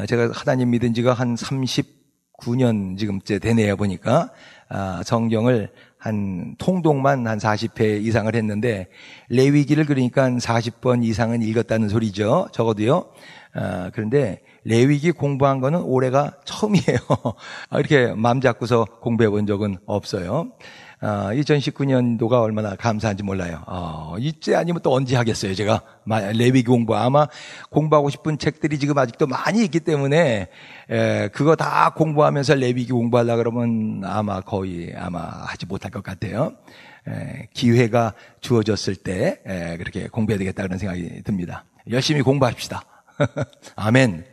제가 하나님 믿은 지가 한 39년 지금째 되네요, 보니까. 성경을 한 통독만 한 40회 이상을 했는데, 레위기를 그러니까 한 40번 이상은 읽었다는 소리죠. 적어도요. 그런데 레위기 공부한 거는 올해가 처음이에요. 이렇게 마음 잡고서 공부해 본 적은 없어요. 2019년도가 얼마나 감사한지 몰라요. 이제 아니면 또 언제 하겠어요, 제가. 레위기 공부. 아마 공부하고 싶은 책들이 지금 아직도 많이 있기 때문에, 그거 다 공부하면서 레위기 공부하려고 그러면 아마 하지 못할 것 같아요. 기회가 주어졌을 때, 그렇게 공부해야 되겠다 그런 생각이 듭니다. 열심히 공부합시다. 아멘.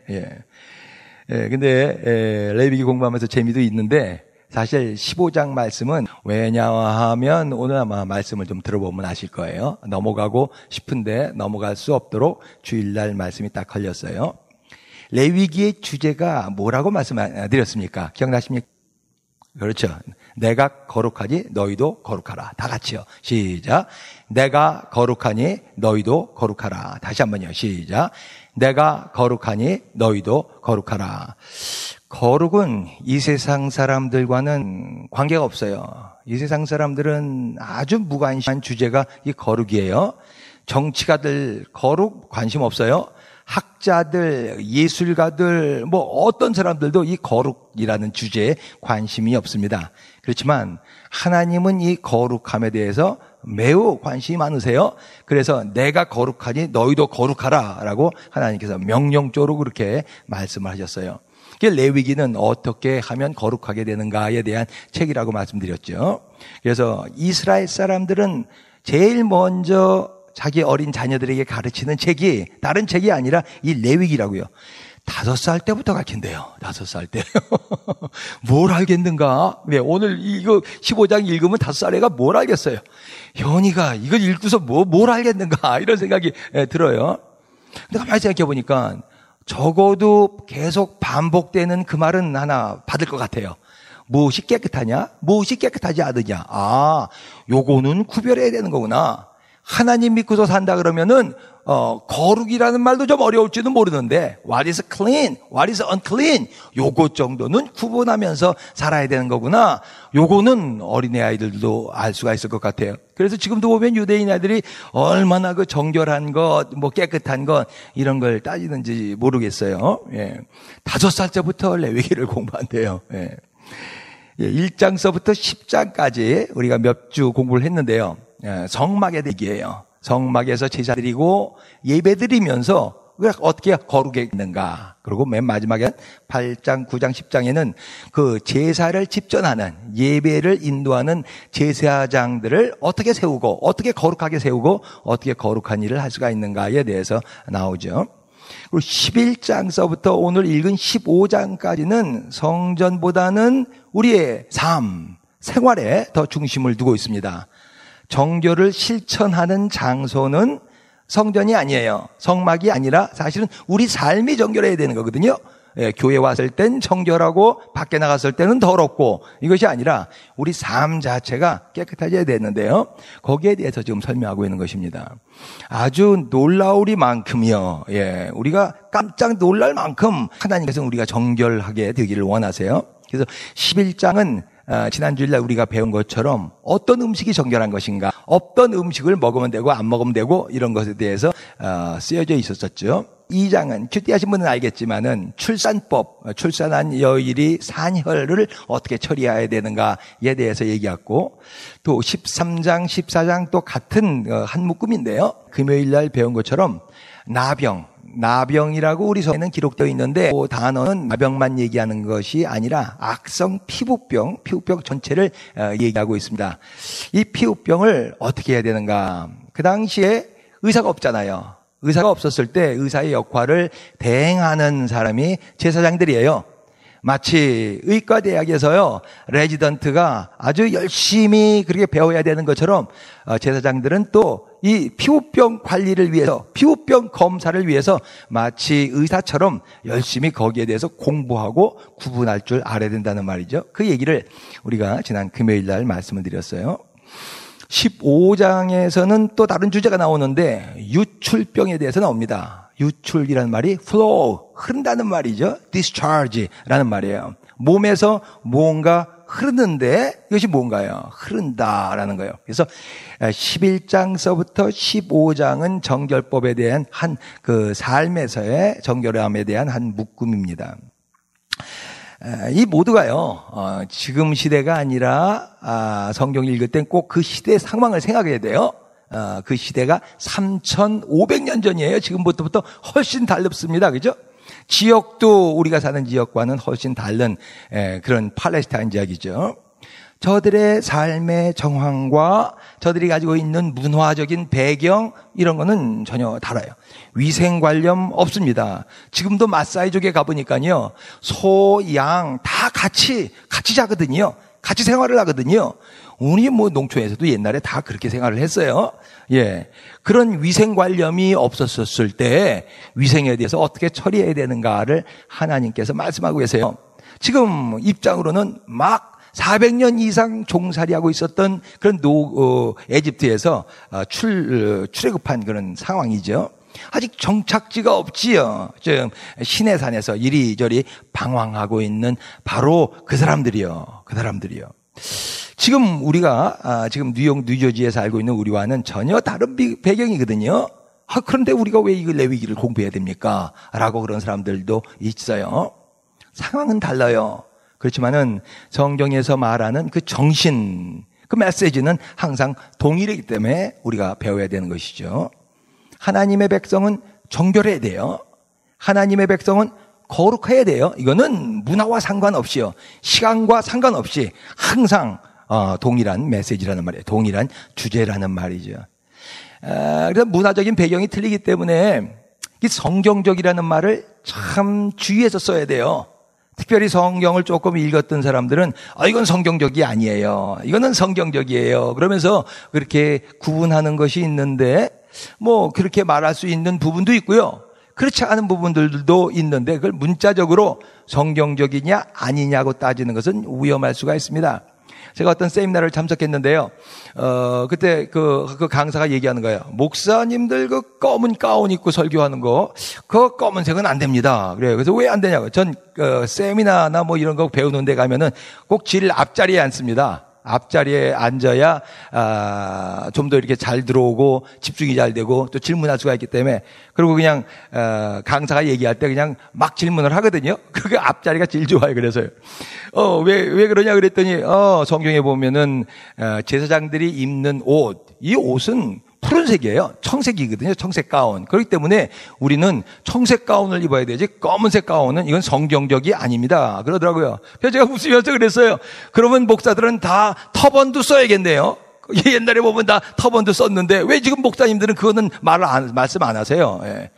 근데, 레위기 공부하면서 재미도 있는데, 사실 15장 말씀은 왜냐하면 오늘 아마 말씀을 좀 들어보면 아실 거예요. 넘어가고 싶은데 넘어갈 수 없도록 주일날 말씀이 딱 걸렸어요. 레위기의 주제가 뭐라고 말씀드렸습니까? 기억나십니까? 그렇죠. 내가 거룩하니 너희도 거룩하라. 다 같이요. 시작. 내가 거룩하니 너희도 거룩하라. 다시 한번요. 시작. 내가 거룩하니 너희도 거룩하라. 거룩은 이 세상 사람들과는 관계가 없어요. 이 세상 사람들은 아주 무관심한 주제가 이 거룩이에요. 정치가들 거룩 관심 없어요. 학자들, 예술가들, 어떤 사람들도 이 거룩이라는 주제에 관심이 없습니다. 그렇지만 하나님은 이 거룩함에 대해서 매우 관심이 많으세요. 그래서 내가 거룩하니 너희도 거룩하라 라고 하나님께서 명령적으로 그렇게 말씀을 하셨어요. 레위기는 어떻게 하면 거룩하게 되는가에 대한 책이라고 말씀드렸죠. 그래서 이스라엘 사람들은 제일 먼저 자기 어린 자녀들에게 가르치는 책이 다른 책이 아니라 이 레위기라고요. 5살 때부터 가르친대요. 5살 때. 뭘 알겠는가? 오늘 이거 15장 읽으면 5살 애가 뭘 알겠어요? 현이가 이걸 읽고서 뭘 알겠는가? 이런 생각이 들어요. 근데 가만히 생각해 보니까 적어도 계속 반복되는 그 말은 하나 받을 것 같아요. 무엇이 깨끗하냐? 무엇이 깨끗하지 않느냐? 요거는 구별해야 되는 거구나. 하나님 믿고서 산다 그러면은 거룩이라는 말도 좀 어려울지도 모르는데 what is clean, what is unclean 요것 정도는 구분하면서 살아야 되는 거구나. 요거는 어린애 아이들도 알 수가 있을 것 같아요. 그래서 지금도 보면 유대인 아이들이 얼마나 그 정결한 것, 깨끗한 것 이런 걸 따지는지 모르겠어요. 5살 때부터 레위기를 공부한대요. 1장서부터 10장까지 우리가 몇 주 공부를 했는데요. 성막의 얘기예요. 성막에서 제사 드리고 예배 드리면서 어떻게 거룩해 있는가. 그리고 맨 마지막에 8장, 9장, 10장에는 그 제사를 집전하는 예배를 인도하는 제사장들을 어떻게 세우고 어떻게 거룩하게 세우고 어떻게 거룩한 일을 할 수가 있는가에 대해서 나오죠. 그리고 11장서부터 오늘 읽은 15장까지는 성전보다는 우리의 삶, 생활에 더 중심을 두고 있습니다. 정결을 실천하는 장소는 성전이 아니에요. 성막이 아니라 사실은 우리 삶이 정결해야 되는 거거든요. 교회 왔을 땐 정결하고 밖에 나갔을 때는 더럽고 이것이 아니라 우리 삶 자체가 깨끗해져야 되는데요. 거기에 대해서 지금 설명하고 있는 것입니다. 아주 놀라우리만큼이요. 우리가 깜짝 놀랄 만큼 하나님께서는 우리가 정결하게 되기를 원하세요. 그래서 11장은 지난 주일날 우리가 배운 것처럼 어떤 음식이 정결한 것인가, 어떤 음식을 먹으면 되고 안 먹으면 되고 이런 것에 대해서 쓰여져 있었죠. 2장은 큐티하신 분은 알겠지만은 출산법, 출산한 여인이 산혈을 어떻게 처리해야 되는가에 대해서 얘기했고, 또 13장, 14장 또 같은 한 묶음인데요. 금요일날 배운 것처럼 나병이라고 우리 서에는 기록되어 있는데 그 단어는 나병만 얘기하는 것이 아니라 악성 피부병 전체를 얘기하고 있습니다. 이 피부병을 어떻게 해야 되는가? 그 당시에 의사가 없잖아요. 의사가 없었을 때 의사의 역할을 대행하는 사람이 제사장들이에요. 마치 의과대학에서요, 레지던트가 아주 열심히 그렇게 배워야 되는 것처럼 제사장들은 또 이 피부병 관리를 위해서, 피부병 검사를 위해서 마치 의사처럼 열심히 거기에 대해서 공부하고 구분할 줄 알아야 된다는 말이죠. 그 얘기를 우리가 지난 금요일 날 말씀을 드렸어요. 15장에서는 또 다른 주제가 나오는데 유출병에 대해서 나옵니다. 유출이라는 말이 flow, 흐른다는 말이죠. discharge라는 말이에요. 몸에서 뭔가 흐르는데 이것이 뭔가요? 흐른다라는 거예요. 그래서 11장서부터 15장은 정결법에 대한 한 그 삶에서의 정결함에 대한 한 묶음입니다. 이 모두가요, 지금 시대가 아니라 성경 읽을 땐 꼭 그 시대의 상황을 생각해야 돼요. 그 시대가 3,500년 전이에요. 지금부터 훨씬 달릅습니다. 그죠? 지역도 우리가 사는 지역과는 훨씬 다른 그런 팔레스타인 지역이죠. 저들의 삶의 정황과 저들이 가지고 있는 문화적인 배경 이런 거는 전혀 달라요. 위생관념 없습니다. 지금도 마사이족에 가보니까요, 소, 양 다 같이 자거든요. 같이 생활을 하거든요. 우리 뭐 농촌에서도 옛날에 다 그렇게 생활을 했어요. 예. 그런 위생관념이 없었을 때 위생에 대해서 어떻게 처리해야 되는가를 하나님께서 말씀하고 계세요. 지금 입장으로는 막 400년 이상 종살이하고 있었던 그런 에집트에서 출애굽한 그런 상황이죠. 아직 정착지가 없지요. 지금 시내산에서 이리저리 방황하고 있는 바로 그 사람들이요. 지금 우리가 지금 뉴저지에 살고 있는 우리와는 전혀 다른 배경이거든요. 그런데 우리가 왜 이걸 레위기를 공부해야 됩니까? 라고 그런 사람들도 있어요. 상황은 달라요. 그렇지만은 성경에서 말하는 그 정신, 그 메시지는 항상 동일하기 때문에 우리가 배워야 되는 것이죠. 하나님의 백성은 정결해야 돼요. 하나님의 백성은 거룩해야 돼요. 이거는 문화와 상관없이요. 시간과 상관없이 항상 동일한 메시지라는 말이에요. 동일한 주제라는 말이죠. 그래서 문화적인 배경이 틀리기 때문에 이 성경적이라는 말을 참 주의해서 써야 돼요. 특별히 성경을 조금 읽었던 사람들은 이건 성경적이 아니에요. 이거는 성경적이에요. 그러면서 그렇게 구분하는 것이 있는데 뭐 그렇게 말할 수 있는 부분도 있고요. 그렇지 않은 부분들도 있는데 그걸 문자적으로 성경적이냐 아니냐고 따지는 것은 위험할 수가 있습니다. 제가 어떤 세미나를 참석했는데요. 그때 그 강사가 얘기하는 거예요. 목사님들 그 검은 가운 입고 설교하는 거, 그 검은색은 안 됩니다. 그래요. 그래서 왜 안 되냐고. 전 세미나나 뭐 이런 거 배우는 데 가면은 꼭 질 앞자리에 앉습니다. 앞자리에 앉아야 좀 더 이렇게 잘 들어오고 집중이 잘 되고 또 질문할 수가 있기 때문에, 그리고 그냥 강사가 얘기할 때 그냥 막 질문을 하거든요. 그 앞자리가 제일 좋아요. 그래서요. 왜 그러냐 그랬더니 성경에 보면은 제사장들이 입는 이 옷은 푸른색이에요. 청색이거든요. 청색 가운. 그렇기 때문에 우리는 청색 가운을 입어야 되지 검은색 가운은 이건 성경적이 아닙니다. 그러더라고요. 그래서 제가 웃으면서 그랬어요. 그러면 목사들은 다 터번도 써야겠네요. 옛날에 보면 다 터번도 썼는데 왜 지금 목사님들은 그거는 말씀 안 하세요? 예.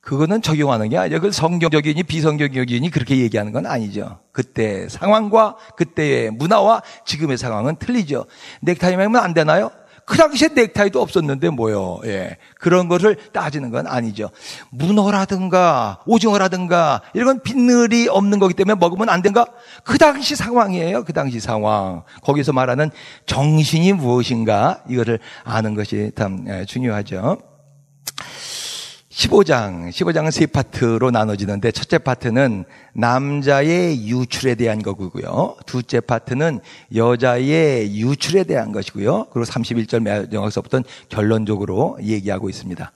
그거는 적용하는 게 아니죠. 그 성경적이니 비성경적이니 그렇게 얘기하는 건 아니죠. 그때 상황과 그때의 문화와 지금의 상황은 틀리죠. 넥타이 매면 안 되나요? 그 당시에 넥타이도 없었는데 뭐요. 예. 그런 것을 따지는 건 아니죠. 문어라든가 오징어라든가 이런 건 빈늘이 없는 거기 때문에 먹으면 안 된가? 그 당시 상황이에요. 그 당시 상황. 거기서 말하는 정신이 무엇인가 이거를 아는 것이 참 중요하죠. 15장은 세 파트로 나눠지는데 첫째 파트는 남자의 유출에 대한 거고요. 둘째 파트는 여자의 유출에 대한 것이고요. 그리고 31절 마지막서부터는 결론적으로 얘기하고 있습니다.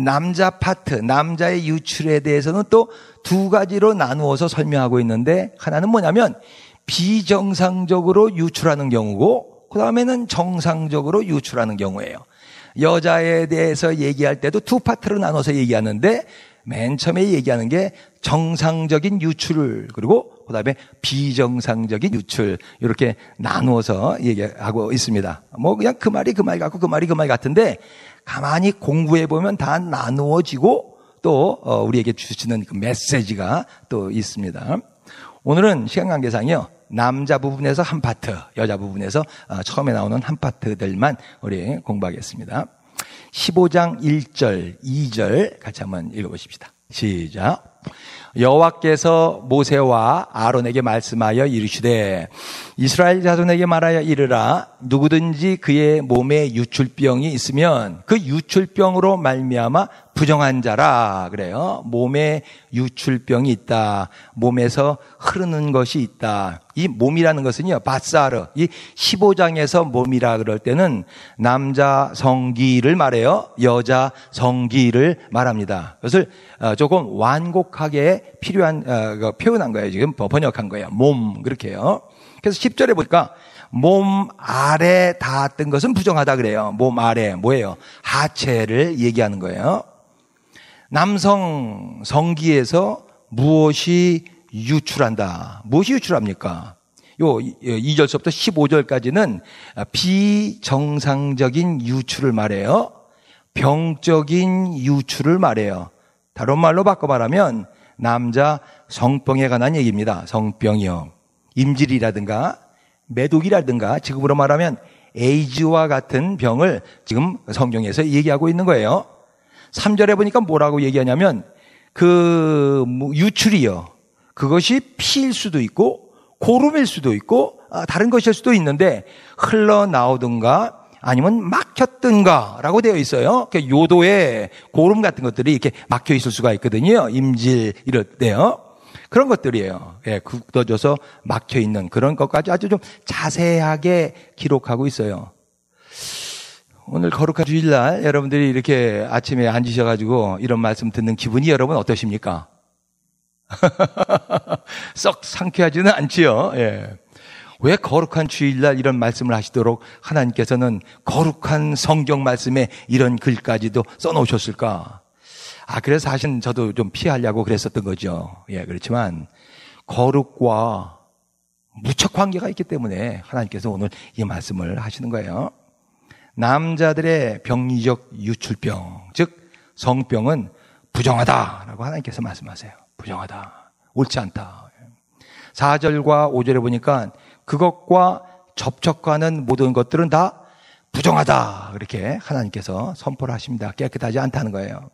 남자 파트, 남자의 유출에 대해서는 또 두 가지로 나누어서 설명하고 있는데 하나는 뭐냐면 비정상적으로 유출하는 경우고 그 다음에는 정상적으로 유출하는 경우예요. 여자에 대해서 얘기할 때도 두 파트로 나눠서 얘기하는데 맨 처음에 얘기하는 게 정상적인 유출 그리고 그다음에 비정상적인 유출 이렇게 나누어서 얘기하고 있습니다. 뭐 그냥 그 말이 그 말 같고 그 말이 그 말 같은데 가만히 공부해 보면 다 나누어지고 또 우리에게 주시는 그 메시지가 또 있습니다. 오늘은 시간 관계상이요. 남자 부분에서 한 파트, 여자 부분에서 처음에 나오는 한 파트들만 우리 공부하겠습니다. 15장 1절, 2절 같이 한번 읽어보십시다. 시작. 여호와께서 모세와 아론에게 말씀하여 이르시되 이스라엘 자손에게 말하여 이르라 누구든지 그의 몸에 유출병이 있으면 그 유출병으로 말미암아 부정한 자라 그래요. 몸에 유출병이 있다. 몸에서 흐르는 것이 있다. 이 몸이라는 것은요, 바사르. 이 15장에서 몸이라 그럴 때는 남자 성기를 말해요. 여자 성기를 말합니다. 그것을 조금 완곡하게 필요한 표현한 거예요. 지금 번역한 거예요. 몸 그렇게요. 그래서 10절에 보니까 몸 아래 닿았던 것은 부정하다 그래요. 몸 아래 뭐예요? 하체를 얘기하는 거예요. 남성 성기에서 무엇이 유출한다. 무엇이 유출합니까? 요 2절서부터 15절까지는 비정상적인 유출을 말해요. 병적인 유출을 말해요. 다른 말로 바꿔 말하면 남자 성병에 관한 얘기입니다. 성병이요. 임질이라든가 매독이라든가 지금으로 말하면 에이즈와 같은 병을 지금 성경에서 얘기하고 있는 거예요. 3절에 보니까 뭐라고 얘기하냐면 그 유출이요. 그것이 피일 수도 있고 고름일 수도 있고 다른 것일 수도 있는데 흘러나오든가 아니면 막혔든가라고 되어 있어요. 요도에 고름 같은 것들이 이렇게 막혀 있을 수가 있거든요. 임질 이럴 때요. 그런 것들이에요. 예, 굳어져서 막혀 있는 그런 것까지 아주 좀 자세하게 기록하고 있어요. 오늘 거룩한 주일날 여러분들이 이렇게 아침에 앉으셔가지고 이런 말씀 듣는 기분이 여러분 어떠십니까? 썩 상쾌하지는 않지요. 예. 왜 거룩한 주일날 이런 말씀을 하시도록 하나님께서는 거룩한 성경 말씀에 이런 글까지도 써놓으셨을까? 그래서 사실 저도 좀 피하려고 그랬었던 거죠. 예, 그렇지만 거룩과 무척 관계가 있기 때문에 하나님께서 오늘 이 말씀을 하시는 거예요. 남자들의 병리적 유출병, 즉 성병은 부정하다라고 하나님께서 말씀하세요. 부정하다. 옳지 않다. 4절과 5절에 보니까 그것과 접촉하는 모든 것들은 다 부정하다. 그렇게 하나님께서 선포를 하십니다. 깨끗하지 않다는 거예요.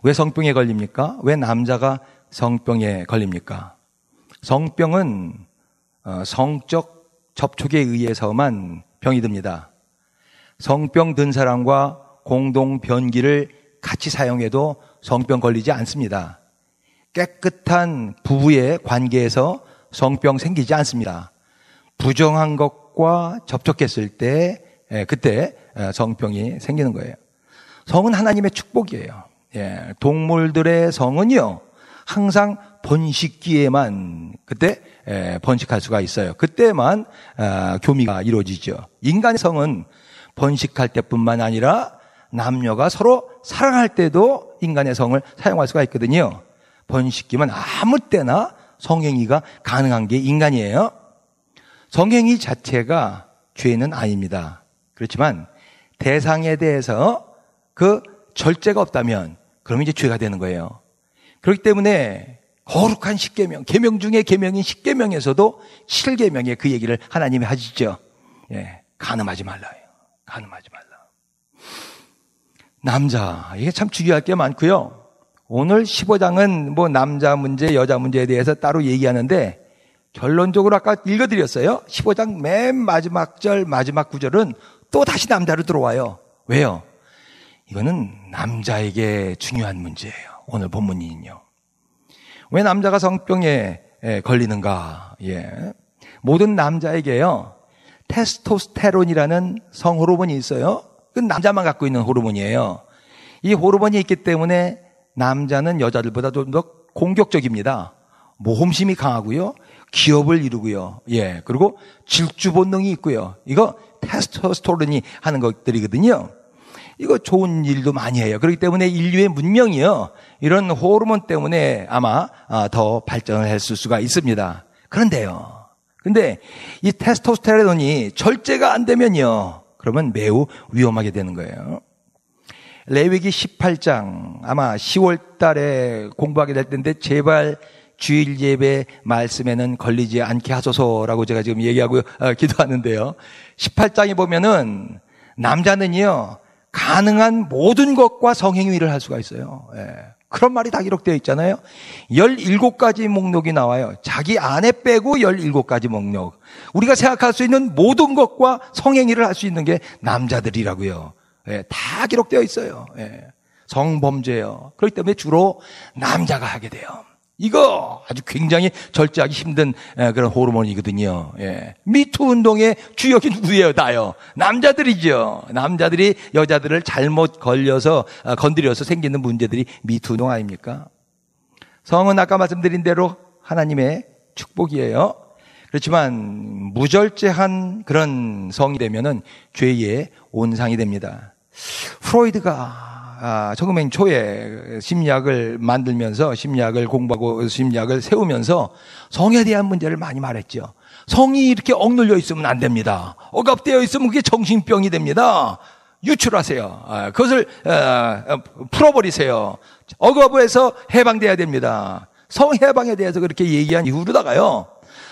왜 성병에 걸립니까? 왜 남자가 성병에 걸립니까? 성병은 성적 접촉에 의해서만 병이 듭니다. 성병 든 사람과 공동 변기를 같이 사용해도 성병 걸리지 않습니다. 깨끗한 부부의 관계에서 성병 생기지 않습니다. 부정한 것과 접촉했을 때 그때 성병이 생기는 거예요. 성은 하나님의 축복이에요. 예, 동물들의 성은요 항상 번식기에만 그때 번식할 수가 있어요. 그때만 교미가 이루어지죠. 인간의 성은 번식할 때뿐만 아니라 남녀가 서로 사랑할 때도 인간의 성을 사용할 수가 있거든요. 번식기만 아무 때나 성행위가 가능한 게 인간이에요. 성행위 자체가 죄는 아닙니다. 그렇지만 대상에 대해서 그 절제가 없다면 그럼 이제 죄가 되는 거예요. 그렇기 때문에 거룩한 십계명, 계명 중에 계명인 십계명에서도 7계명에 그 얘기를 하나님이 하시죠. 예, 간음하지 말라요. 간음하지 말라. 남자, 이게 참 중요할 게 많고요. 오늘 15장은 뭐 남자 문제, 여자 문제에 대해서 따로 얘기하는데 결론적으로 아까 읽어드렸어요. 15장 맨 마지막 절, 마지막 구절은 또 다시 남자로 들어와요. 왜요? 이거는 남자에게 중요한 문제예요. 오늘 본문이요. 왜 남자가 성병에 걸리는가? 예. 모든 남자에게요. 테스토스테론이라는 성호르몬이 있어요. 그건 남자만 갖고 있는 호르몬이에요. 이 호르몬이 있기 때문에 남자는 여자들보다 좀 더 공격적입니다. 모험심이 강하고요. 기업을 이루고요. 예. 그리고 질주 본능이 있고요. 이거 테스토스테론이 하는 것들이거든요. 이거 좋은 일도 많이 해요. 그렇기 때문에 인류의 문명이요. 이런 호르몬 때문에 아마 더 발전을 했을 수가 있습니다. 그런데요. 근데 이 테스토스테론이 절제가 안 되면요. 그러면 매우 위험하게 되는 거예요. 레위기 18장 아마 10월 달에 공부하게 될 텐데 제발 주일 예배 말씀에는 걸리지 않게 하소서라고 제가 지금 얘기하고 기도하는데요. 18장에 보면은 남자는요. 가능한 모든 것과 성행위를 할 수가 있어요. 예. 그런 말이 다 기록되어 있잖아요. 17가지 목록이 나와요. 자기 아내 빼고 17가지 목록. 우리가 생각할 수 있는 모든 것과 성행위를 할 수 있는 게 남자들이라고요. 예. 다 기록되어 있어요. 예. 성범죄예요. 그렇기 때문에 주로 남자가 하게 돼요. 이거 아주 굉장히 절제하기 힘든 그런 호르몬이거든요. 예. 미투 운동의 주역이 누구예요? 나요. 남자들이죠. 남자들이 여자들을 잘못 건드려서 생기는 문제들이 미투 운동 아닙니까? 성은 아까 말씀드린 대로 하나님의 축복이에요. 그렇지만 무절제한 그런 성이 되면은 죄의 온상이 됩니다. 프로이드가 정말 초에 심리학을 만들면서 심리학을 공부하고 심리학을 세우면서 성에 대한 문제를 많이 말했죠. 성이 이렇게 억눌려 있으면 안 됩니다. 억압되어 있으면 그게 정신병이 됩니다. 유출하세요. 그것을 풀어버리세요. 억압에서 해방돼야 됩니다. 성 해방에 대해서 그렇게 얘기한 이후로다가요,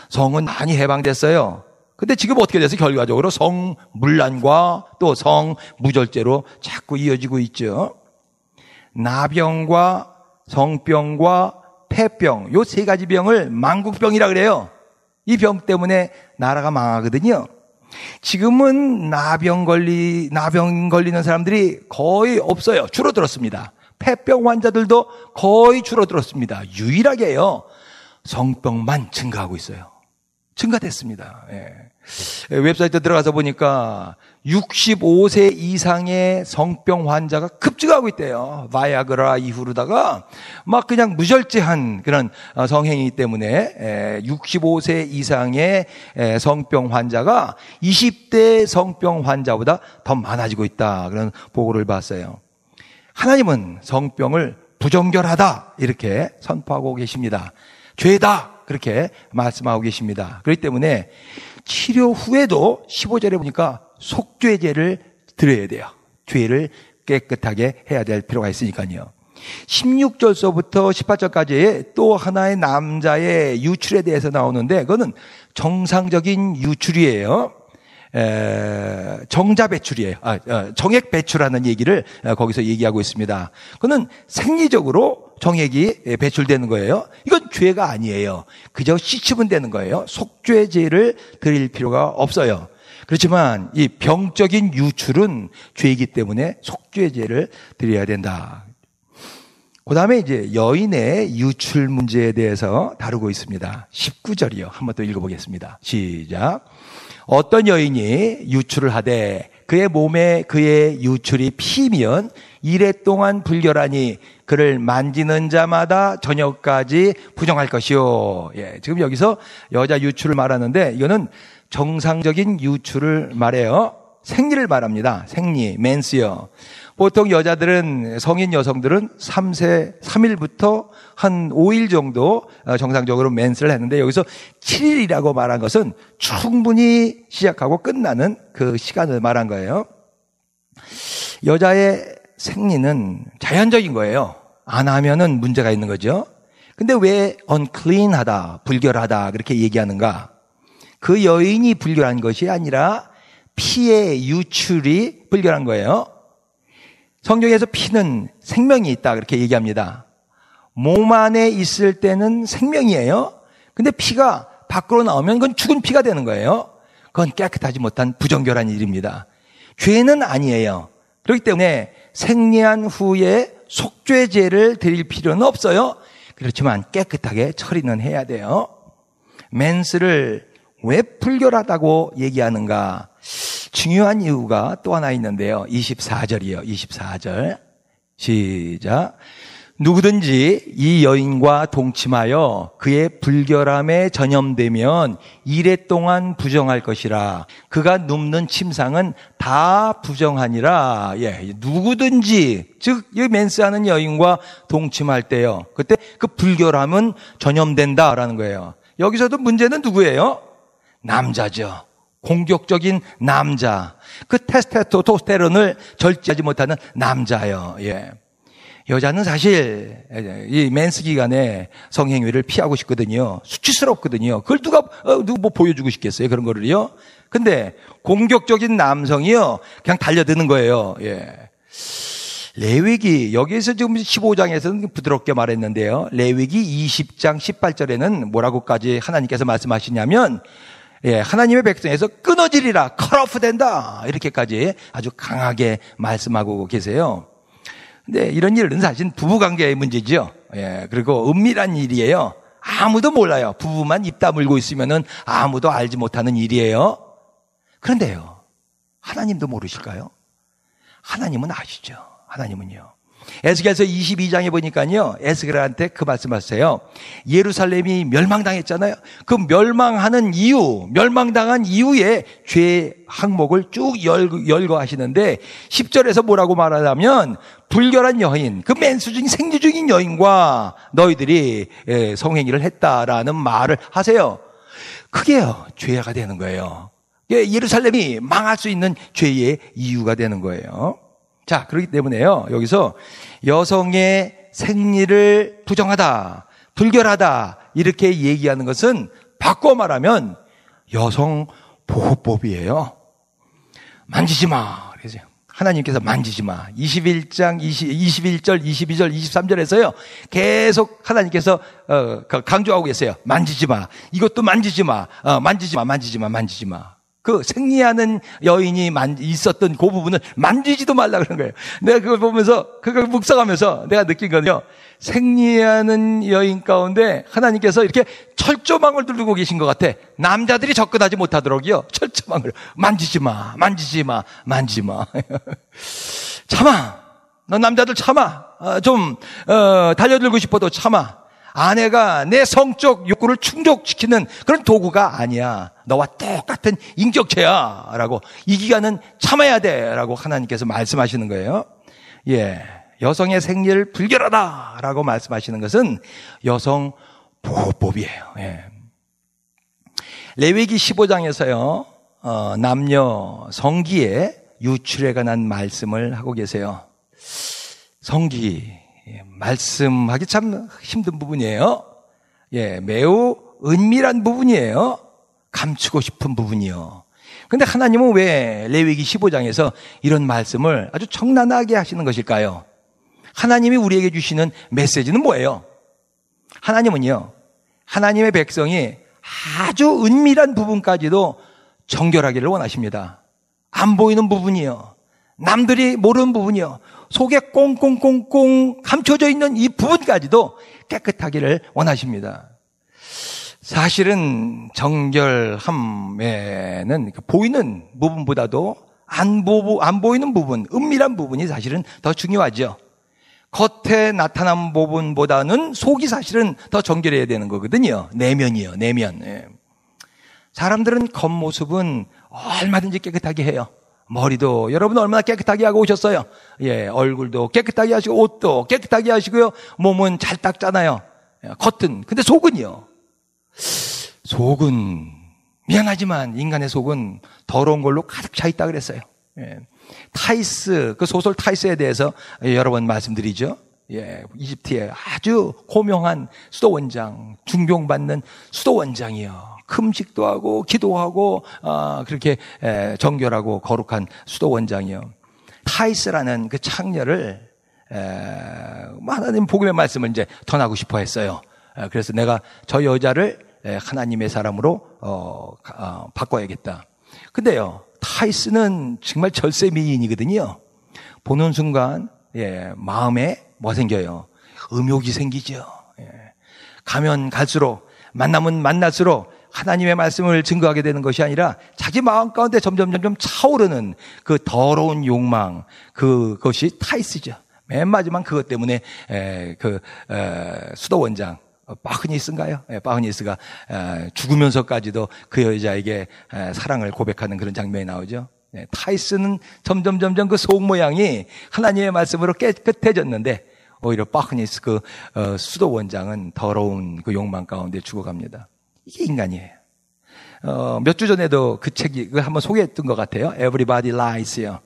성은 많이 해방됐어요. 근데 지금 어떻게 돼서 결과적으로 성문란과 또 성무절제로 자꾸 이어지고 있죠. 나병과 성병과 폐병, 요 세 가지 병을 만국병이라 그래요. 이 병 때문에 나라가 망하거든요. 지금은 나병 걸리는 사람들이 거의 없어요. 줄어들었습니다. 폐병 환자들도 거의 줄어들었습니다. 유일하게요, 성병만 증가하고 있어요. 증가됐습니다. 예. 웹사이트 들어가서 보니까 65세 이상의 성병 환자가 급증하고 있대요. 바이아그라 이후로다가 막 그냥 무절제한 그런 성행위이기 때문에 65세 이상의 성병 환자가 20대 성병 환자보다 더 많아지고 있다, 그런 보고를 봤어요. 하나님은 성병을 부정결하다 이렇게 선포하고 계십니다. 죄다 그렇게 말씀하고 계십니다. 그렇기 때문에 치료 후에도 15절에 보니까 속죄제를 드려야 돼요. 죄를 깨끗하게 해야 될 필요가 있으니까요. 16절서부터 18절까지 또 하나의 남자의 유출에 대해서 나오는데, 그거는 정상적인 유출이에요. 정자 배출이에요. 정액 배출하는 얘기를 거기서 얘기하고 있습니다. 그거는 생리적으로 정액이 배출되는 거예요. 이건 죄가 아니에요. 그저 씻으면 되는 거예요. 속죄제를 드릴 필요가 없어요. 그렇지만 이 병적인 유출은 죄이기 때문에 속죄제를 드려야 된다. 그 다음에 이제 여인의 유출 문제에 대해서 다루고 있습니다. 19절이요. 한번 더 읽어보겠습니다. 시작. 어떤 여인이 유출을 하되 그의 몸에 그의 유출이 피면 이래 동안 불결하니 그를 만지는 자마다 저녁까지 부정할 것이요. 예, 지금 여기서 여자 유출을 말하는데 이거는 정상적인 유출을 말해요. 생리를 말합니다. 생리, 맨스요. 보통 여자들은, 성인 여성들은 3일부터 한 5일 정도 정상적으로 맨스를 했는데, 여기서 7일이라고 말한 것은 충분히 시작하고 끝나는 그 시간을 말한 거예요. 여자의 생리는 자연적인 거예요. 안 하면은 문제가 있는 거죠. 근데 왜 unclean하다, 불결하다 그렇게 얘기하는가? 그 여인이 불결한 것이 아니라 피의 유출이 불결한 거예요. 성경에서 피는 생명이 있다 그렇게 얘기합니다. 몸 안에 있을 때는 생명이에요. 근데 피가 밖으로 나오면 그건 죽은 피가 되는 거예요. 그건 깨끗하지 못한 부정결한 일입니다. 죄는 아니에요. 그렇기 때문에 생리한 후에 속죄제를 드릴 필요는 없어요. 그렇지만 깨끗하게 처리는 해야 돼요. 맨스를 왜 불결하다고 얘기하는가? 중요한 이유가 또 하나 있는데요. 24절이요. 24절. 시작. 누구든지 이 여인과 동침하여 그의 불결함에 전염되면 이래 동안 부정할 것이라. 그가 눕는 침상은 다 부정하니라. 예, 누구든지, 즉 이 맨스하는 여인과 동침할 때요, 그때 그 불결함은 전염된다라는 거예요. 여기서도 문제는 누구예요? 남자죠. 공격적인 남자. 그 테스토스테론을 절제하지 못하는 남자예요. 예. 여자는 사실 이 맨스 기간에 성행위를 피하고 싶거든요. 수치스럽거든요. 그걸 누가 뭐 보여주고 싶겠어요, 그런 거를요. 근데 공격적인 남성이요, 그냥 달려드는 거예요. 예. 레위기, 여기에서 지금 15장에서는 부드럽게 말했는데요. 레위기 20장 18절에는 뭐라고까지 하나님께서 말씀하시냐면, 예, 하나님의 백성에서 끊어지리라, 컷오프 된다, 이렇게까지 아주 강하게 말씀하고 계세요. 근데 이런 일은 사실 부부관계의 문제죠. 예, 그리고 은밀한 일이에요. 아무도 몰라요. 부부만 입 다물고 있으면은 아무도 알지 못하는 일이에요. 그런데요, 하나님도 모르실까요? 하나님은 아시죠. 하나님은요. 에스겔서 22장에 보니까요, 에스겔한테 그 말씀하세요. 예루살렘이 멸망당했잖아요. 그 멸망하는 이유, 멸망당한 이후에 죄 항목을 쭉 열거 하시는데 10절에서 뭐라고 말하냐면, 불결한 여인, 그 맨수 중인 생리 중인 여인과 너희들이 성행위를 했다라는 말을 하세요. 그게요, 죄가 되는 거예요. 예루살렘이 망할 수 있는 죄의 이유가 되는 거예요. 자, 그렇기 때문에요, 여기서 여성의 생리를 부정하다, 불결하다, 이렇게 얘기하는 것은 바꿔 말하면 여성 보호법이에요. 만지지 마. 그러세요. 하나님께서 만지지 마. 21장, 21절, 22절, 23절에서요, 계속 하나님께서 강조하고 계세요. 만지지 마. 이것도 만지지 마. 만지지 마, 만지지 마, 만지지 마. 그 생리하는 여인이 있었던 그 부분을 만지지도 말라 그런 거예요. 내가 그걸 보면서, 그걸 묵상하면서 내가 느낀 건요, 생리하는 여인 가운데 하나님께서 이렇게 철조망을 두르고 계신 것 같아. 남자들이 접근하지 못하도록요, 철조망을. 만지지 마, 만지지 마, 만지지 마. 참아. 너 남자들 참아. 달려들고 싶어도 참아. 아내가 내 성적 욕구를 충족시키는 그런 도구가 아니야. 너와 똑같은 인격체야. 라고. 이 기간은 참아야 돼. 라고 하나님께서 말씀하시는 거예요. 예. 여성의 생리를 불결하다. 라고 말씀하시는 것은 여성 보호법이에요. 예. 레위기 15장에서요, 남녀 성기의 유출에 관한 말씀을 하고 계세요. 성기. 말씀하기 참 힘든 부분이에요. 예, 매우 은밀한 부분이에요. 감추고 싶은 부분이요. 근데 하나님은 왜 레위기 15장에서 이런 말씀을 아주 청란하게 하시는 것일까요? 하나님이 우리에게 주시는 메시지는 뭐예요? 하나님은요, 하나님의 백성이 아주 은밀한 부분까지도 정결하기를 원하십니다. 안 보이는 부분이요, 남들이 모르는 부분이요, 속에 꽁꽁꽁꽁 감춰져 있는 이 부분까지도 깨끗하기를 원하십니다. 사실은 정결함에는 보이는 부분보다도 안 보이는 부분, 은밀한 부분이 사실은 더 중요하죠. 겉에 나타난 부분보다는 속이 사실은 더 정결해야 되는 거거든요. 내면이요, 내면. 예. 사람들은 겉모습은 얼마든지 깨끗하게 해요. 머리도 여러분 얼마나 깨끗하게 하고 오셨어요. 예, 얼굴도 깨끗하게 하시고 옷도 깨끗하게 하시고요. 몸은 잘 닦잖아요. 겉은. 근데 속은요. 속은 미안하지만 인간의 속은 더러운 걸로 가득 차 있다 그랬어요. 예. 타이스, 그 소설 타이스에 대해서 여러 번 말씀드리죠. 예, 이집트의 아주 고명한 수도원장, 존경받는 수도원장이요. 금식도 하고 기도하고 그렇게 정결하고 거룩한 수도원장이요. 타이스라는 그 창녀를 하나님 복음의 말씀을 이제 전하고 싶어 했어요. 그래서 내가 저 여자를 하나님의 사람으로 바꿔야겠다. 근데요, 타이스는 정말 절세 미인이거든요. 보는 순간 마음에 뭐 생겨요? 음욕이 생기죠. 가면 갈수록, 만나면 만날수록 하나님의 말씀을 증거하게 되는 것이 아니라 자기 마음 가운데 점점 차오르는 그 더러운 욕망, 그것이 타이스죠. 맨 마지막 그것 때문에 수도원장 바흐니스인가요? 바흐니스가 죽으면서까지도 그 여자에게 사랑을 고백하는 그런 장면이 나오죠. 타이스는 점점 그 속 모양이 하나님의 말씀으로 깨끗해졌는데 오히려 바흐니스 수도원장은 더러운 그 욕망 가운데 죽어갑니다. 이게 인간이에요. 몇 주 전에도 그 책이 한번 소개했던 것 같아요. Everybody Lies요.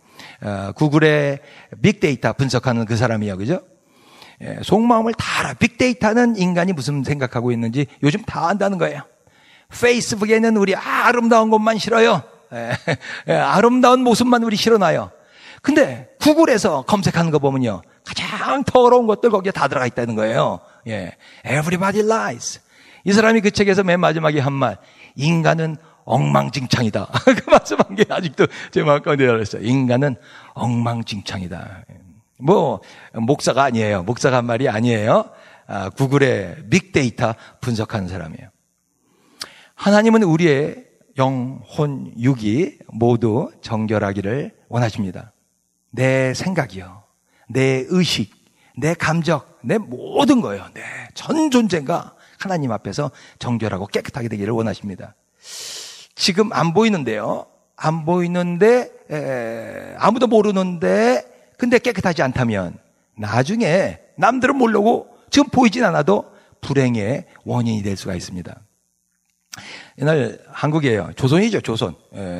구글의 빅데이터 분석하는 그 사람이요, 그죠? 속마음을 다 알아. 빅데이터는 인간이 무슨 생각하고 있는지 요즘 다 안다는 거예요. 페이스북에는 우리 아름다운 것만 실어요. 아름다운 모습만 우리 실어놔요. 근데 구글에서 검색하는 거 보면요, 가장 더러운 것들 거기에 다 들어가 있다는 거예요. Everybody lies. 이 사람이 그 책에서 맨 마지막에 한 말, 인간은 엉망진창이다. 그 말씀한 게 아직도 제 마음 가운데 들어있어요. 인간은 엉망진창이다. 목사가 아니에요. 목사가 한 말이 아니에요. 구글의 빅데이터 분석하는 사람이에요. 하나님은 우리의 영, 혼, 육이 모두 정결하기를 원하십니다. 내 생각이요, 내 의식, 내 감정, 내 모든 거예요. 내 전 존재가 하나님 앞에서 정결하고 깨끗하게 되기를 원하십니다. 지금 안 보이는데요. 안 보이는데 아무도 모르는데 근데 깨끗하지 않다면 나중에 남들은 모르고 지금 보이진 않아도 불행의 원인이 될 수가 있습니다. 옛날 한국이에요. 조선이죠, 조선.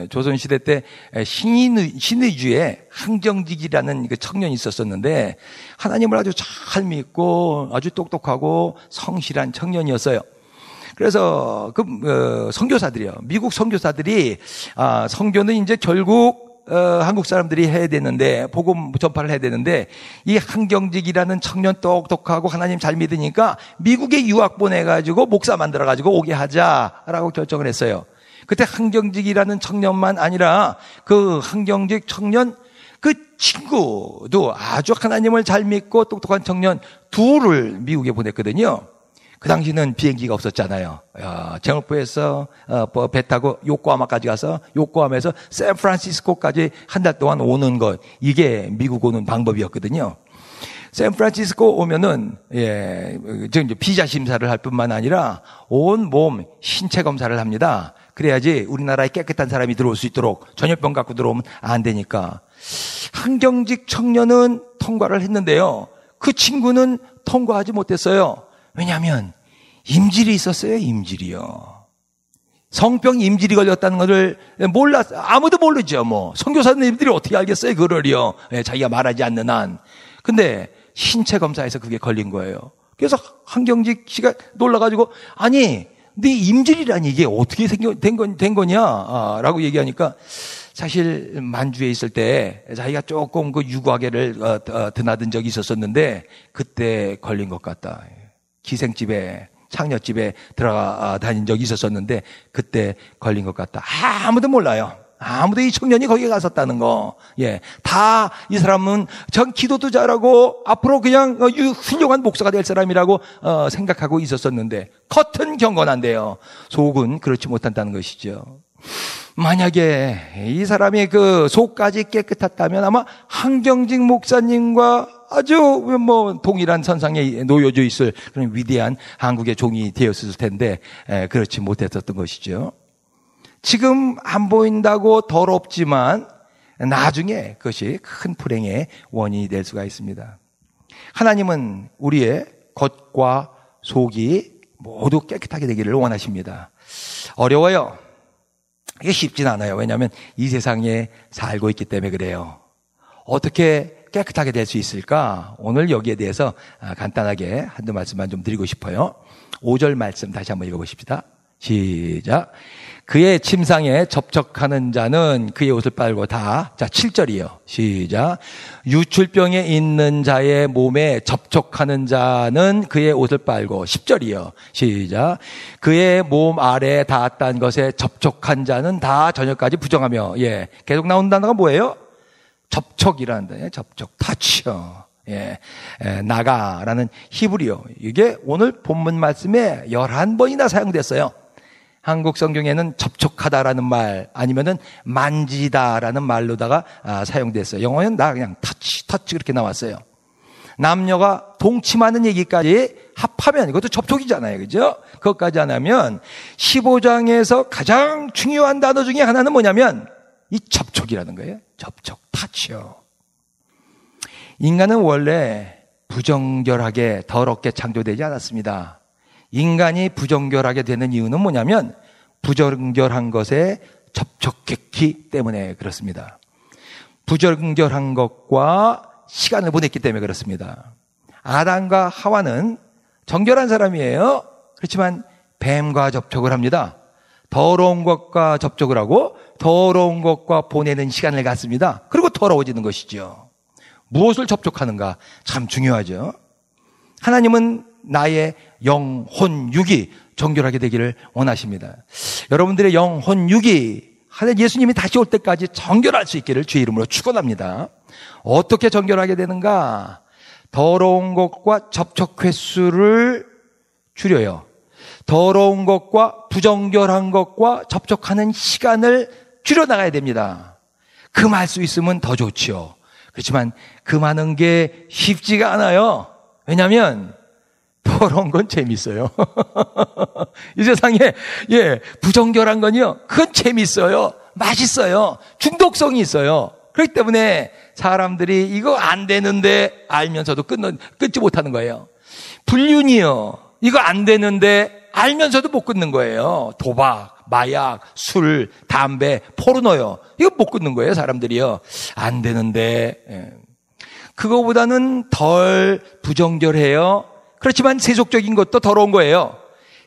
조선시대 때 신의주의 항정직이라는 그 청년이 있었었는데 하나님을 아주 잘 믿고 아주 똑똑하고 성실한 청년이었어요. 그래서 선교사들이요. 미국 선교사들이 선교는 이제 결국 한국 사람들이 해야 되는데 복음 전파를 해야 되는데 이 항정직이라는 청년 똑똑하고 하나님 잘 믿으니까 미국에 유학 보내가지고 목사 만들어가지고 오게 하자라고 결정을 했어요. 그때 항정직이라는 청년만 아니라 그 항정직 청년 그 친구도 아주 하나님을 잘 믿고 똑똑한 청년 둘을 미국에 보냈거든요. 그 당시는 비행기가 없었잖아요. 제목부에서 배 타고 요코하마까지 가서 요코하마에서 샌프란시스코까지 한 달 동안 오는 것, 이게 미국 오는 방법이었거든요. 샌프란시스코 오면은 이제 비자 심사를 할 뿐만 아니라 온 몸 신체 검사를 합니다. 그래야지 우리나라에 깨끗한 사람이 들어올 수 있도록. 전염병 갖고 들어오면 안 되니까. 항정직 청년은 통과를 했는데요. 그 친구는 통과하지 못했어요. 왜냐하면 임질이 있었어요. 임질이요. 성병 임질이 걸렸다는 것을 몰랐어요. 아무도 모르죠. 선교사님들이 어떻게 알겠어요, 그거를요. 자기가 말하지 않는 한. 근데 신체 검사에서 그게 걸린 거예요. 그래서 한경직 씨가 놀라가지고 아니 네 임질이라니 이게 어떻게 된 거냐 라고 얘기하니까 사실 만주에 있을 때 자기가 조금 그 유과계를 드나든 적이 있었었는데 그때 걸린 것 같다. 기생집에 창녀집에 들어가 다닌 적이 있었었는데 그때 걸린 것 같다. 아무도 몰라요. 아무도 이 청년이 거기에 갔었다는 거. 다 이 사람은 전 기도도 잘하고 앞으로 그냥 훌륭한 목사가 될 사람이라고 생각하고 있었었는데 겉은 경건한데요. 속은 그렇지 못한다는 것이죠. 만약에 이 사람이 그 속까지 깨끗했다면 아마 한경직 목사님과 아주 동일한 선상에 놓여져 있을 그런 위대한 한국의 종이 되었을 텐데 그렇지 못했었던 것이죠. 지금 안 보인다고 더럽지만 나중에 그것이 큰 불행의 원인이 될 수가 있습니다. 하나님은 우리의 겉과 속이 모두 깨끗하게 되기를 원하십니다. 어려워요. 이게 쉽진 않아요. 왜냐하면 이 세상에 살고 있기 때문에 그래요. 어떻게 깨끗하게 될 수 있을까? 오늘 여기에 대해서 간단하게 한두 말씀만 좀 드리고 싶어요. 5절 말씀 다시 한번 읽어보십시다. 시작. 그의 침상에 접촉하는 자는 그의 옷을 빨고 다. 자, 7절이요. 시작. 유출병에 있는 자의 몸에 접촉하는 자는 그의 옷을 빨고. 10절이요. 시작. 그의 몸 아래에 닿았다는 것에 접촉한 자는 다 저녁까지 부정하며. 계속 나오는 단어가 뭐예요? 접촉이라는 단어예요. 접촉. 타치요. 나가라는 히브리어. 이게 오늘 본문 말씀에 11번이나 사용됐어요. 한국 성경에는 접촉하다라는 말 아니면은 만지다라는 말로다가 사용됐어요. 영어는 그냥 터치 그렇게 나왔어요. 남녀가 동침하는 얘기까지 합하면 이것도 접촉이잖아요. 그죠? 그것까지 안 하면 15장에서 가장 중요한 단어 중에 하나는 뭐냐면 이 접촉이라는 거예요. 접촉, 터치요. 인간은 원래 부정결하게 더럽게 창조되지 않았습니다. 인간이 부정결하게 되는 이유는 뭐냐면 부정결한 것에 접촉했기 때문에 그렇습니다. 부정결한 것과 시간을 보냈기 때문에 그렇습니다. 아담과 하와는 정결한 사람이에요. 그렇지만 뱀과 접촉을 합니다. 더러운 것과 접촉을 하고 더러운 것과 보내는 시간을 갖습니다. 그리고 더러워지는 것이죠. 무엇을 접촉하는가 참 중요하죠. 하나님은 나의 영, 혼, 육이 정결하게 되기를 원하십니다. 여러분들의 영, 혼, 육이 하나님 예수님이 다시 올 때까지 정결할 수 있기를 주의 이름으로 축원합니다. 어떻게 정결하게 되는가? 더러운 것과 접촉 횟수를 줄여요. 더러운 것과 부정결한 것과 접촉하는 시간을 줄여나가야 됩니다. 금할 수 있으면 더 좋죠. 그렇지만 금하는 게 쉽지가 않아요. 왜냐하면 더러운 건 재밌어요. 이 세상에 부정결한 건요, 그건 재밌어요. 맛있어요. 중독성이 있어요. 그렇기 때문에 사람들이 이거 안 되는데 알면서도 끊지 못하는 거예요. 불륜이요, 이거 안 되는데 알면서도 못 끊는 거예요. 도박, 마약, 술, 담배, 포르노요, 이거 못 끊는 거예요. 사람들이요, 안 되는데. 그거보다는 덜 부정결해요. 그렇지만 세속적인 것도 더러운 거예요.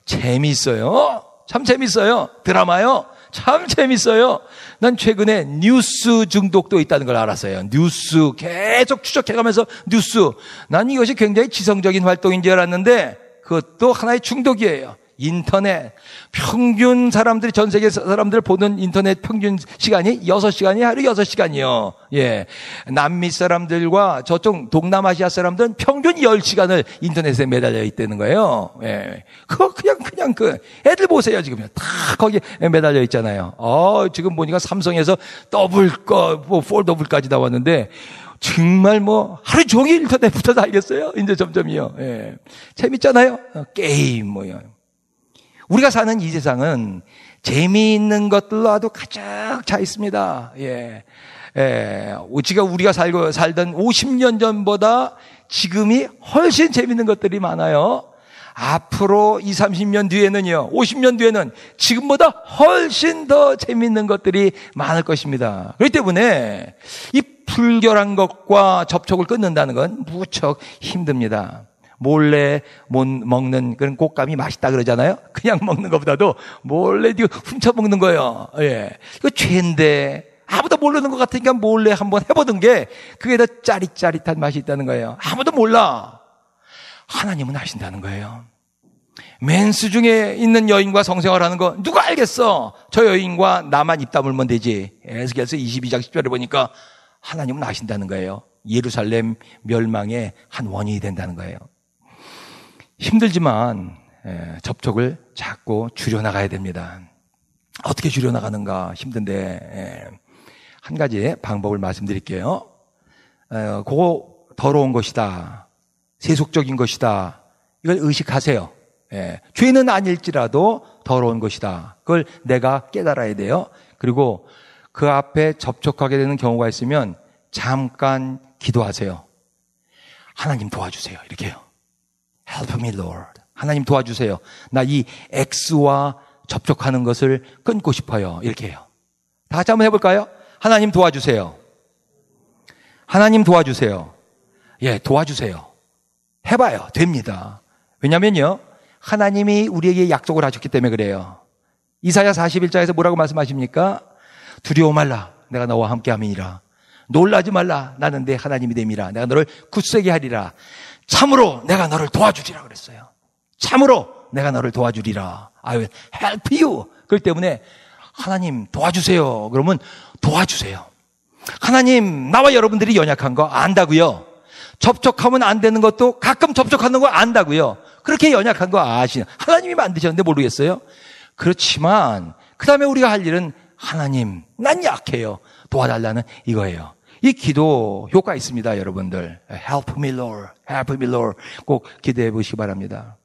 재밌어요. 참 재밌어요. 드라마요, 참 재밌어요. 난 최근에 뉴스 중독도 있다는 걸 알았어요. 뉴스 계속 추적해가면서 뉴스. 난 이것이 굉장히 지성적인 활동인 줄 알았는데 그것도 하나의 중독이에요. 인터넷. 평균 사람들이, 전 세계 사람들 보는 인터넷 평균 시간이 6시간이 하루 6시간이요. 예. 남미 사람들과 저쪽 동남아시아 사람들은 평균 10시간을 인터넷에 매달려 있다는 거예요. 예. 그거 그냥 애들 보세요. 지금 다 거기에 매달려 있잖아요. 지금 보니까 삼성에서 폴더블까지 나왔는데 정말 하루 종일 인터넷 붙어 살겠어요. 이제 점점이요. 예. 재밌잖아요. 게임 뭐요. 우리가 사는 이 세상은 재미있는 것들로 아주 가득 차 있습니다. 우리가 살던 50년 전보다 지금이 훨씬 재미있는 것들이 많아요. 앞으로 20, 30년 뒤에는요, 50년 뒤에는 지금보다 훨씬 더 재미있는 것들이 많을 것입니다. 그렇기 때문에 이 불결한 것과 접촉을 끊는다는 건 무척 힘듭니다. 몰래 못 먹는 그런 꽃감이 맛있다 그러잖아요. 그냥 먹는 것보다도 몰래 훔쳐 먹는 거예요. 예. 이거 죄인데 아무도 모르는 것 같으니까 몰래 한번 해보는 게 그게 더 짜릿짜릿한 맛이 있다는 거예요. 아무도 몰라. 하나님은 아신다는 거예요. 맨스 중에 있는 여인과 성생활하는 거 누가 알겠어? 저 여인과 나만 입 다물면 되지. 에스겔서 22장 10절에 보니까 하나님은 아신다는 거예요. 예루살렘 멸망의 한 원인이 된다는 거예요. 힘들지만 접촉을 자꾸 줄여나가야 됩니다. 어떻게 줄여나가는가 힘든데 한 가지 방법을 말씀드릴게요. 그거 더러운 것이다, 세속적인 것이다, 이걸 의식하세요. 죄는 아닐지라도 더러운 것이다. 그걸 내가 깨달아야 돼요. 그리고 그 앞에 접촉하게 되는 경우가 있으면 잠깐 기도하세요. 하나님 도와주세요. 이렇게 해요. Help me, Lord. 하나님 도와주세요. 나 이 X와 접촉하는 것을 끊고 싶어요. 이렇게 해요. 다 같이 한번 해볼까요? 하나님 도와주세요. 하나님 도와주세요. 예, 도와주세요. 해봐요. 됩니다. 왜냐면요, 하나님이 우리에게 약속을 하셨기 때문에 그래요. 이사야 41장에서 뭐라고 말씀하십니까? 두려워 말라. 내가 너와 함께 함이니라. 놀라지 말라. 나는 내 하나님이 됨이라. 내가 너를 굳세게 하리라. 참으로 내가 너를 도와주리라 그랬어요. 참으로 내가 너를 도와주리라. I will help you. 그렇기 때문에 하나님 도와주세요. 그러면 도와주세요. 하나님, 나와 여러분들이 연약한 거 안다고요. 접촉하면 안 되는 것도 가끔 접촉하는 거 안다고요. 그렇게 연약한 거 아시는 하나님이 만드셨는데 모르겠어요? 그렇지만 그 다음에 우리가 할 일은 하나님, 난 약해요. 도와달라는 이거예요. 이 기도 효과 있습니다, 여러분들. Help me, Lord. Help me, Lord. 꼭 기도해 보시기 바랍니다.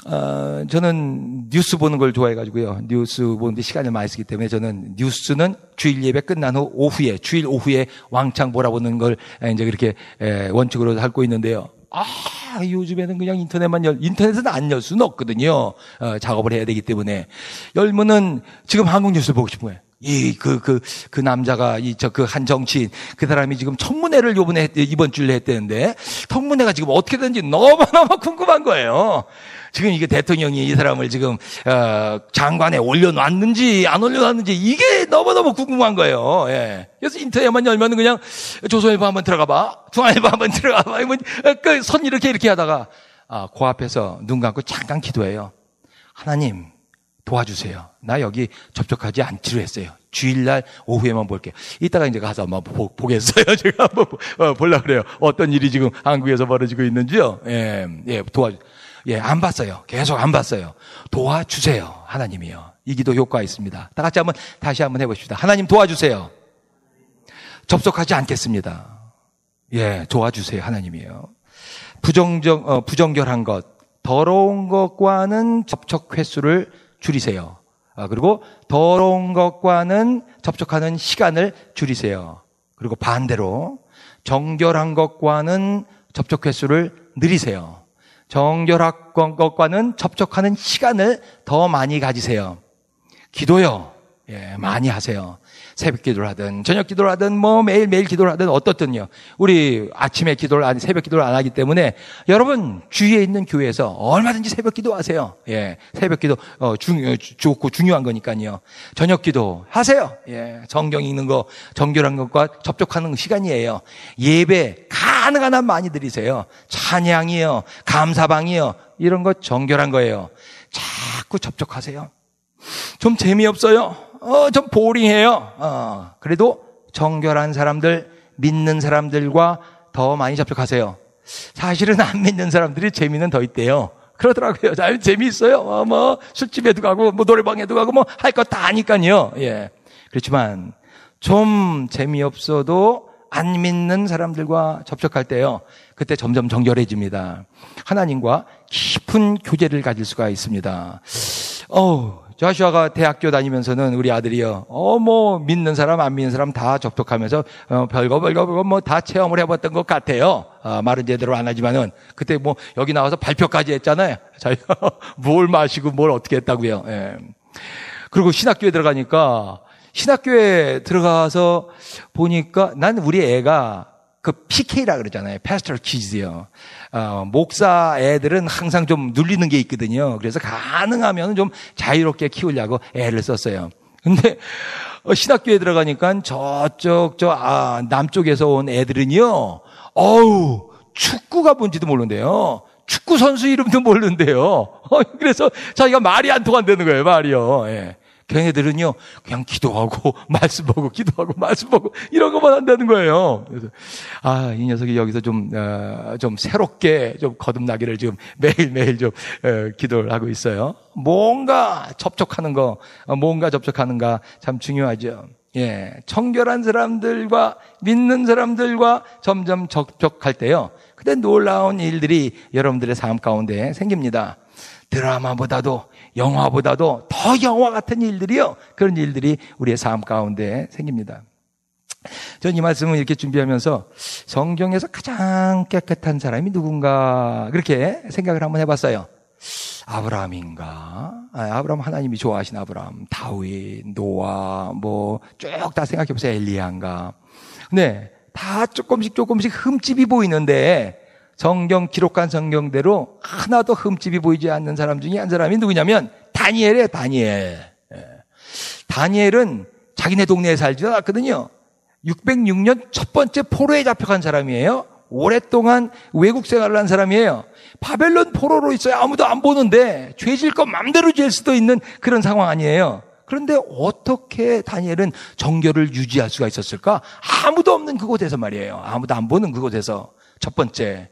저는 뉴스 보는 걸 좋아해가지고요. 뉴스 보는데 시간을 많이 쓰기 때문에 저는 뉴스는 주일 예배 끝난 후 오후에, 주일 오후에 왕창 몰아보는 걸 이제 그렇게 원칙으로 살고 있는데요. 요즘에는 그냥 인터넷은 안 열 수는 없거든요. 작업을 해야 되기 때문에. 열면은 지금 한국 뉴스를 보고 싶은 거예요. 그 남자가, 그 한 정치인, 그 사람이 지금 청문회를 이번 주일에 했다는데, 청문회가 지금 어떻게 되는지 너무너무 궁금한 거예요. 지금 이게 대통령이 이 사람을 지금, 장관에 올려놨는지, 안 올려놨는지, 이게 너무너무 궁금한 거예요. 예. 그래서 인터넷만 열면 그냥, 조선일보 한번 들어가 봐. 중앙일보 한번 들어가 봐. 그 손 이렇게 하다가, 그 앞에서 눈 감고 잠깐 기도해요. 하나님, 도와주세요. 나 여기 접촉하지 않기로 했어요. 주일날 오후에만 볼게요. 이따가 이제 가서 한번 보겠어요. 제가 한번 보려고 그래요. 어떤 일이 지금 한국에서 벌어지고 있는지요. 안 봤어요. 계속 안 봤어요. 도와주세요. 하나님이요. 이 기도 효과가 있습니다. 다 같이 다시 한번 해봅시다. 하나님 도와주세요. 접촉하지 않겠습니다. 도와주세요. 하나님이요. 부정결한 것, 더러운 것과는 접촉 횟수를 줄이세요. 그리고 더러운 것과는 접촉하는 시간을 줄이세요. 그리고 반대로 정결한 것과는 접촉 횟수를 늘리세요. 정결한 것과는 접촉하는 시간을 더 많이 가지세요. 기도요. 많이 하세요. 새벽 기도를 하든 저녁 기도를 하든 매일매일 기도를 하든 어떻든요. 우리 아침에 새벽 기도를 안 하기 때문에 여러분 주위에 있는 교회에서 얼마든지 새벽 기도하세요. 새벽 기도 좋고 중요한 거니까요. 저녁 기도 하세요. 성경 읽는 거 정결한 것과 접촉하는 시간이에요. 예배 가능한 한 많이 드리세요. 찬양이요, 감사방이요, 이런 거 정결한 거예요. 자꾸 접촉하세요. 좀 재미없어요. 좀 보링해요. 그래도 정결한 사람들, 믿는 사람들과 더 많이 접촉하세요. 사실은 안 믿는 사람들이 재미는 더 있대요. 그러더라고요. 재미있어요. 술집에도 가고, 노래방에도 가고, 할 거 다 하니까요. 그렇지만, 좀 재미없어도 안 믿는 사람들과 접촉할 때요. 그때 점점 정결해집니다. 하나님과 깊은 교제를 가질 수가 있습니다. 조슈아가 대학교 다니면서는 우리 아들이요. 믿는 사람, 안 믿는 사람 다 접촉하면서, 별거 다 체험을 해봤던 것 같아요. 말은 제대로 안 하지만은, 그때 여기 나와서 발표까지 했잖아요. 자기가 뭘 마시고 뭘 어떻게 했다고요. 그리고 신학교에 들어가서 보니까 난 우리 애가 그 PK라 그러잖아요. Pastoral Kids요. 목사 애들은 항상 좀 눌리는 게 있거든요. 그래서 가능하면 좀 자유롭게 키우려고 애를 썼어요. 근데 신학교에 들어가니까 남쪽에서 온 애들은요. 축구가 뭔지도 모르는데요. 축구 선수 이름도 모르는데요. 그래서 자기가 말이 안 통한다는 거예요. 말이요. 걔네들은요, 그냥 기도하고, 말씀 보고, 기도하고, 말씀 보고, 이런 것만 한다는 거예요. 그래서, 이 녀석이 여기서 좀 새롭게 좀 거듭나기를 지금 매일매일 기도를 하고 있어요. 뭔가 접촉하는가 참 중요하죠. 청결한 사람들과, 믿는 사람들과 점점 접촉할 때요. 근데 놀라운 일들이 여러분들의 삶 가운데 생깁니다. 드라마보다도 영화보다도 더 영화 같은 일들이요. 그런 일들이 우리의 삶 가운데 생깁니다. 전 이 말씀을 이렇게 준비하면서 성경에서 가장 깨끗한 사람이 누군가 그렇게 생각을 한번 해봤어요. 아브라함인가? 아브라함 하나님이 좋아하신 아브라함, 다윗, 노아 쭉 다 생각해보세요. 엘리야인가? 근데 다 조금씩 흠집이 보이는데 성경 기록한 성경대로 하나도 흠집이 보이지 않는 사람 중에 한 사람이 누구냐면 다니엘이에요. 다니엘은 자기네 동네에 살지 않았거든요. 606년 첫 번째 포로에 잡혀간 사람이에요. 오랫동안 외국 생활을 한 사람이에요. 바벨론 포로로 있어요. 아무도 안 보는데 죄질 거 맘대로 죄일 수도 있는 그런 상황 아니에요. 그런데 어떻게 다니엘은 정결을 유지할 수가 있었을까? 아무도 없는 그곳에서 말이에요. 아무도 안 보는 그곳에서. 첫 번째,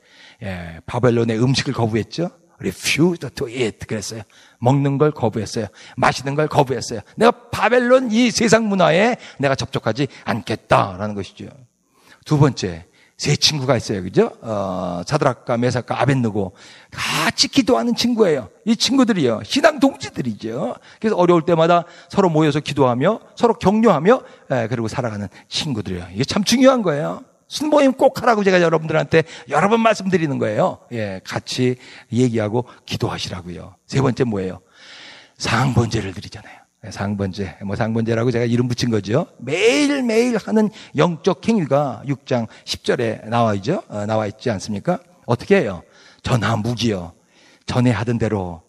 바벨론의 음식을 거부했죠. refused to eat 그랬어요. 먹는 걸 거부했어요. 마시는 걸 거부했어요. 내가 바벨론 이 세상 문화에 내가 접촉하지 않겠다라는 것이죠. 두 번째, 세 친구가 있어요. 그죠? 사드락과 메삭과 아벳느고 같이 기도하는 친구예요. 이 친구들이요. 신앙 동지들이죠. 그래서 어려울 때마다 서로 모여서 기도하며 서로 격려하며 그리고 살아가는 친구들이에요. 이게 참 중요한 거예요. 순모임 꼭 하라고 제가 여러분들한테 여러 번 말씀드리는 거예요. 같이 얘기하고 기도하시라고요. 세 번째 뭐예요? 상번제를 드리잖아요. 상번제. 상번제라고 제가 이름 붙인 거죠. 매일매일 하는 영적 행위가 6장 10절에 나와 있지 않습니까? 어떻게 해요? 전하무기요. 전에 하던 대로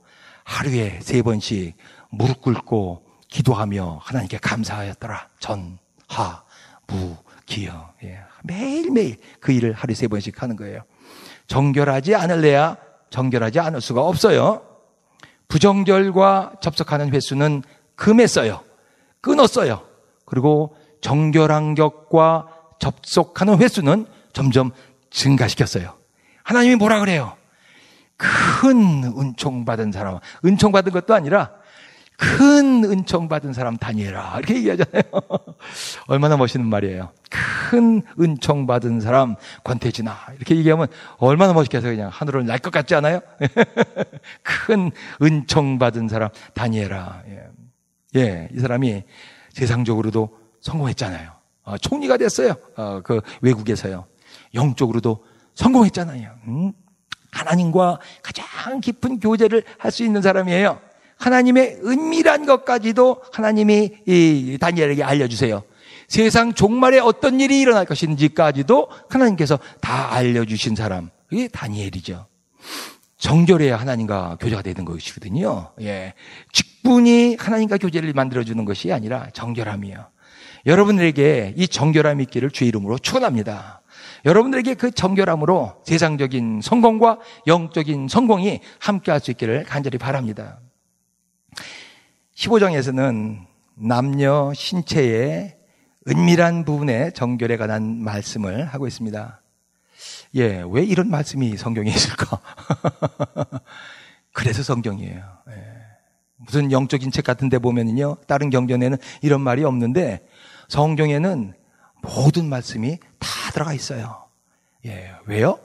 하루에 3번씩 무릎 꿇고 기도하며 하나님께 감사하였더라. 전하무기요. 매일매일 그 일을 하루에 3번씩 하는 거예요. 정결하지 않을래야 정결하지 않을 수가 없어요. 부정결과 접속하는 횟수는 금했어요. 끊었어요. 그리고 정결한격과 접속하는 횟수는 점점 증가시켰어요. 하나님이 뭐라 그래요? 큰 은총 받은 사람, 은총 받은 것도 아니라 큰 은총 받은 사람 다니엘아, 이렇게 얘기하잖아요. 얼마나 멋있는 말이에요. 큰 은총 받은 사람 권태진아, 이렇게 얘기하면 얼마나 멋있게 해서 그냥 하늘을 날 것 같지 않아요? 큰 은총 받은 사람 다니엘아. 예, 이 사람이 세상적으로도 성공했잖아요. 총리가 됐어요. 그 외국에서요. 영적으로도 성공했잖아요. 하나님과 가장 깊은 교제를 할 수 있는 사람이에요. 하나님의 은밀한 것까지도 하나님이 이 다니엘에게 알려주세요. 세상 종말에 어떤 일이 일어날 것인지까지도 하나님께서 다 알려주신 사람, 그게 다니엘이죠. 정결해야 하나님과 교제가 되는 것이거든요. 예, 직분이 하나님과 교제를 만들어주는 것이 아니라 정결함이에요. 여러분들에게 이 정결함이 있기를 주의 이름으로 축원합니다. 여러분들에게 그 정결함으로 세상적인 성공과 영적인 성공이 함께할 수 있기를 간절히 바랍니다. 15장에서는 남녀 신체의 은밀한 부분의 정결에 관한 말씀을 하고 있습니다. 예, 왜 이런 말씀이 성경에 있을까? 그래서 성경이에요. 예. 무슨 영적인 책 같은 데 보면은요, 다른 경전에는 이런 말이 없는데 성경에는 모든 말씀이 다 들어가 있어요. 예, 왜요?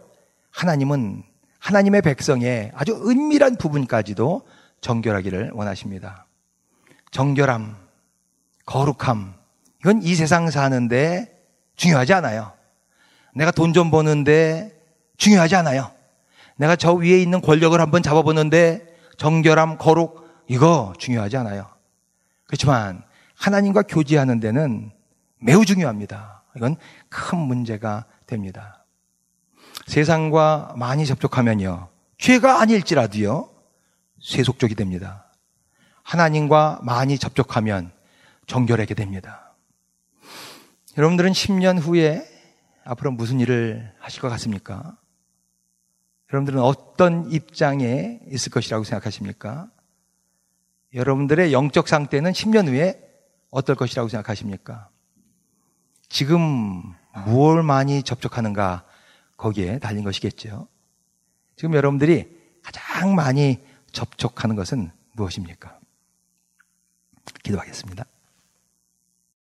하나님은 하나님의 백성의 아주 은밀한 부분까지도 정결하기를 원하십니다. 정결함, 거룩함, 이건 이 세상 사는데 중요하지 않아요. 내가 돈 좀 버는데 중요하지 않아요. 내가 저 위에 있는 권력을 한번 잡아보는데 정결함, 거룩, 이거 중요하지 않아요. 그렇지만 하나님과 교제하는 데는 매우 중요합니다. 이건 큰 문제가 됩니다. 세상과 많이 접촉하면요, 죄가 아닐지라도요, 세속적이 됩니다. 하나님과 많이 접촉하면 정결하게 됩니다. 여러분들은 10년 후에 앞으로 무슨 일을 하실 것 같습니까? 여러분들은 어떤 입장에 있을 것이라고 생각하십니까? 여러분들의 영적 상태는 10년 후에 어떨 것이라고 생각하십니까? 지금 무엇을 많이 접촉하는가, 거기에 달린 것이겠죠. 지금 여러분들이 가장 많이 접촉하는 것은 무엇입니까? 기도하겠습니다.